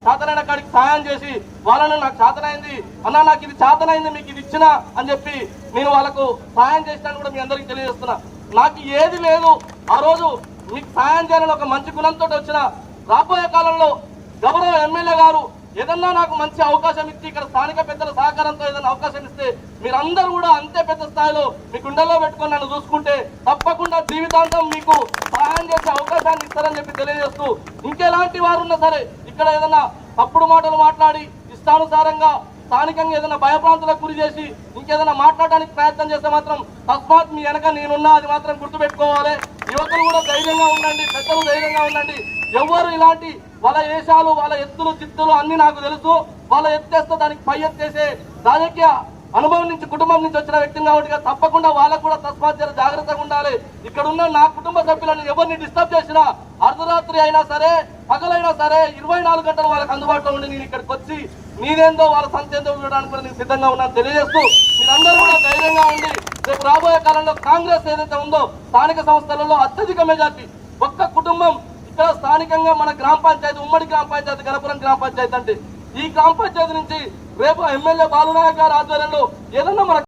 చేతనైన కాడికి సాయం చేసి వాళ్ళని నాకు చేతనైంది అన్నా, నాకు ఇది చేతనైంది, మీకు ఇది ఇచ్చిన అని చెప్పి నేను వాళ్ళకు సాయం చేసినాను కూడా మీ అందరికీ తెలియజేస్తున్నా. నాకు ఏది లేదు, ఆ రోజు మీకు సాయం చేయాలని ఒక మంచి గుణంతో వచ్చిన. రాబోయే కాలంలో గౌరవ ఎమ్మెల్యే గారు ఏదన్నా నాకు మంచి అవకాశం ఇచ్చి ఇక్కడ స్థానిక పెద్దల సహకారంతో ఏదైనా అవకాశం ఇస్తే మీరందరూ కూడా అంతే పెద్ద స్థాయిలో మీ గుండెల్లో పెట్టుకొని నన్ను చూసుకుంటే తప్పకుండా జీవితాంతం మీకు సహాయం చేసే అవకాశాన్ని ఇస్తారని చెప్పి తెలియజేస్తూ, ఇంకెలాంటి వారు ఉన్నా సరే ఇక్కడ ఏదైనా తప్పుడు మాటలు మాట్లాడి ఇష్టానుసారంగా స్థానికంగా ఏదైనా భయప్రాంతులకు గురి చేసి ఇంకేదైనా మాట్లాడడానికి ప్రయత్నం చేస్తే మాత్రం తస్మాత్ మీ వెనక నేనున్నా, అది మాత్రం గుర్తుపెట్టుకోవాలి. యువకులు కూడా ధైర్యంగా ఉండండి, పెద్దలు ధైర్యంగా ఉండండి. ఎవరు ఇలాంటి వాళ్ళ వేషాలు, వాళ్ళ ఎత్తులు చిత్తులు అన్ని నాకు తెలుసు. వాళ్ళ ఎత్తేస్తే దానికి పై ఎత్తేసే రాజకీయ అనుభవం నుంచి, కుటుంబం నుంచి వచ్చిన వ్యక్తిని కాబట్టి తప్పకుండా వాళ్ళకు కూడా తస్మాత్ జాగ్రత్తగా ఉండాలి. ఇక్కడ ఉన్న నా కుటుంబ సభ్యులను ఎవరిని డిస్టర్బ్ చేసినా అర్ధరాత్రి అయినా సరే, పగలైనా సరే 24 గంటలు వాళ్ళకి అందుబాటులో ఉండి నేను ఇక్కడికి వచ్చి మీదేందో వాళ్ళ సంతేందో చూడడానికి కూడా నేను సిద్ధంగా ఉన్నాను తెలియజేస్తూ, మీరందరూ కూడా ధైర్యంగా ఉండి రేపు రాబోయే కాలంలో కాంగ్రెస్ ఏదైతే ఉందో స్థానిక సంస్థలలో అత్యధిక మెజార్టీ ఒక్క కుటుంబం ఇక్కడ స్థానికంగా మన గ్రామ పంచాయతీ, ఉమ్మడి గ్రామ పంచాయతీ గణపురం గ్రామ పంచాయతీ అంటే ఈ గ్రామ పంచాయతీ నుంచి రేపు ఎమ్మెల్యే బాలునాయక్ గారి ఆధ్వర్యంలో ఏదన్నా మన